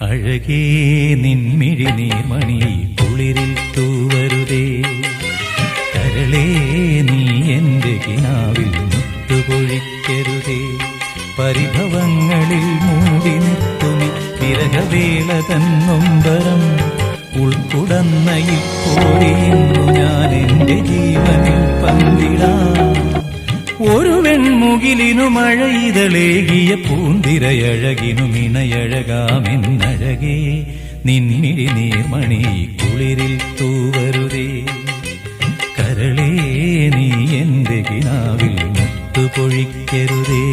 അഴകേ നിൻമിഴി നീർമണി കുളിരിൽ തൂവരുതേ. കരളേ നീ എന്റെ കിനാവിൽ മുത്തുപൊഴിക്കരുതേ. പരിഭവങ്ങളിൽ മൂടി നിർത്തുമി വിരഹവേള തന്നൊമ്പരം ഉൾക്കുടന്ന ഇപ്പോഴിന്നു ഞാൻ എന്റെ ജീവനിൽ പങ്കിടാം. ഒരു വെൺമുകിലിനു മഴയിതളേകിയ പൂന്തിരയഴകിനു മിണയഴകാമെന്നഴകേ നിൻമിഴി നീർമണി കുളിരിൽ തൂവരുതേ. കരളേ നീ എന്റെ കിനാവിൽ മുത്തുപൊഴിക്കരുതേ.